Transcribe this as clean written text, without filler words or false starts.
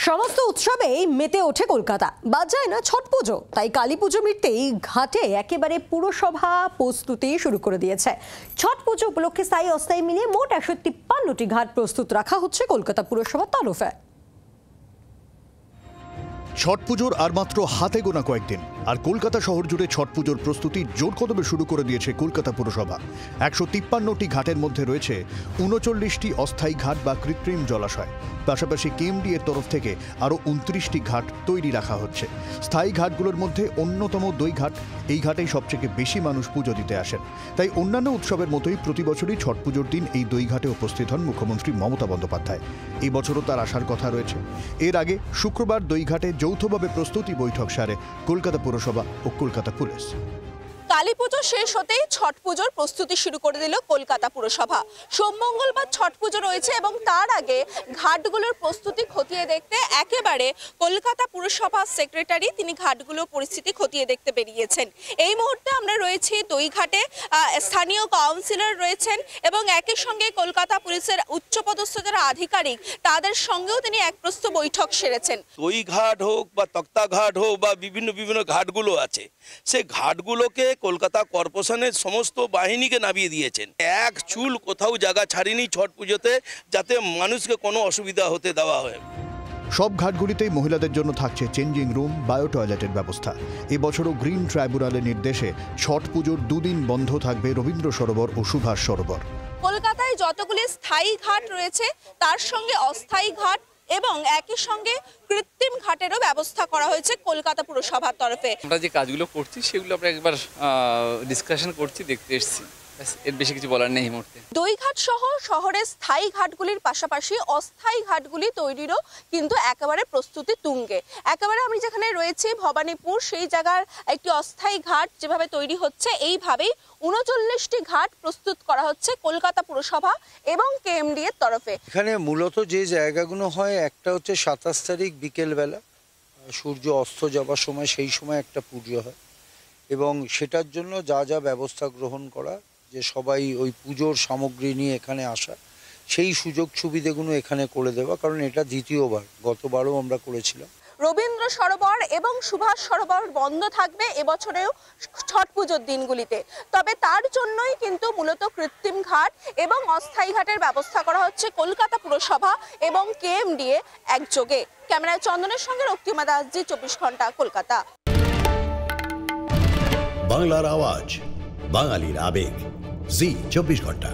সমস্ত উৎসবেই মেতে ওঠে কলকাতা। বাদ যায় না ছট পুজো, তাই কালী পুজো মিটতেই ঘাটে একেবারে পুরসভা প্রস্তুতি শুরু করে দিয়েছে। ছট পুজো উপলক্ষে স্থায়ী অস্থায়ী মিলিয়ে মোট 153টি ঘাট প্রস্তুত রাখা হচ্ছে কলকাতা পুরসভার তরফে। ছট পুজোর আর মাত্র হাতে গোনা কয়েকদিন, আর কলকাতা শহর জুড়ে ছট পুজোর প্রস্তুতি জোর কদমে শুরু করে দিয়েছে কলকাতা পুরসভা। 153টি ঘাটের মধ্যে রয়েছে 39টি অস্থায়ী ঘাট বা কৃত্রিম জলাশয়। পাশাপাশি কেএমডি এর তরফ থেকে আরও 29টি ঘাট তৈরি রাখা হচ্ছে। স্থায়ী ঘাটগুলোর মধ্যে অন্যতম দই ঘাট। এই ঘাটেই সবথেকে বেশি মানুষ পুজো দিতে আসেন। তাই অন্যান্য উৎসবের মতোই প্রতি বছরই ছট পুজোর দিন এই দই ঘাটে উপস্থিত হন মুখ্যমন্ত্রী মমতা বন্দ্যোপাধ্যায়। এই বছরও তার আসার কথা রয়েছে। এর আগে শুক্রবার দই ঘাটে যৌথভাবে প্রস্তুতি বৈঠক সারে কলকাতা পুরসভা ও কলকাতা পুলিশ। কালী পুজো শেষ হতেই ছট পুজোর প্রস্তুতি শুরু করে দিল কলকাতা পুরসভা। সোম মঙ্গলবার ছট পুজো রয়েছে এবং তার আগে ঘাটগুলোর প্রস্তুতি খতিয়ে দেখতে একেবারে কলকাতা পুরসভার সেক্রেটারি তিনি ঘাটগুলোর পরিস্থিতি খতিয়ে দেখতে বেরিয়েছেন। এই মুহূর্তে আমরা রয়েছি দই ঘাটে, স্থানীয় কাউন্সিলর রয়েছেন এবং একই সঙ্গে কলকাতা পুলিশের উচ্চপদস্থ যারা আধিকারিক তাদের সঙ্গেও তিনি এক প্রস্ত বৈঠক সেরেছেন। দই ঘাট হোক বা তক্তা ঘাট হোক বা বিভিন্ন ঘাটগুলো আছে, সেই ঘাটগুলোকে কলকাতা কর্পোরেশনের সমস্ত বাহিনীকে নামিয়ে দিয়েছেন। এক চুল কোথাও জায়গা ছাড়িনি ছট পুজোতে, যাতে মানুষকে কোনো অসুবিধা হতে দেওয়া হয়। সব ঘাটগুলিতেই মহিলাদের জন্য থাকছে চেঞ্জিং রুম, বায়ো টয়লেটের ব্যবস্থা। এবছরও গ্রিন ট্রাইব্যুনালের নির্দেশে ছট পুজোর দুদিন বন্ধ থাকবে রবীন্দ্র সরোবর ও সুভাষ সরোবর। কলকাতায় যতগুলি স্থায়ী ঘাট রয়েছে তার সঙ্গে অস্থায়ী ঘাট এবং একই সঙ্গে কৃত্রিম ঘাটেরও ব্যবস্থা করা হয়েছে কলকাতা পুরসভার তরফে। আমরা যে কাজগুলো করছি সেগুলো আমরা একবার ডিসকাশন করছি, দেখতে এসেছি, এর বেশি কিছু বলার নেই এই মুহূর্তে। দইঘাট সহ শহরের স্থায়ী ঘাটগুলির পাশাপাশি অস্থায়ী ঘাটগুলি তৈরিরও কিন্তু একেবারে প্রস্তুতি তুঙ্গে। একেবারে আমি যেখানে রয়েছি ভবানীপুর, সেই জায়গার একটি অস্থায়ী ঘাট যেভাবে তৈরি হচ্ছে, এইভাবেই 39টি ঘাট প্রস্তুত করা হচ্ছে কলকাতা পুরসভা এবং কেএমডি এর তরফে। এখানে মূলত যে জায়গাগুলো হয়, একটা হচ্ছে 27 তারিখ বিকেলবেলা সূর্য অস্ত যাবার সময়, সেই সময় একটা পুজো হয় এবং সেটার জন্য যা যা ব্যবস্থা গ্রহণ করা, যে সবাই ওই পুজোর সামগ্রী নিয়ে এখানে আসা, সেই সুযোগ সুবিধাগুলো এখানে করে দেওয়া, কারণ এটা দ্বিতীয়বার, গতবারও আমরা করেছিলাম। রবীন্দ্র সরোবর এবং সুভাষ সরোবর বন্ধ থাকবে এবছরেও ছট পুজোর দিনগুলিতে। তবে তার জন্যই কিন্তু মূলত কৃত্রিম ঘাট এবং অস্থায়ী ঘাটের ব্যবস্থা করা হচ্ছে কলকাতা পুরসভা এবং কেএমডিএ একযোগে। ক্যামেরায় চন্দনের সঙ্গে রক্তিমা দাস, জি 24 ঘন্টা, কলকাতা। বাংলার আওয়াজ, বাঙালির আবেগ, জি 24 ঘন্টা।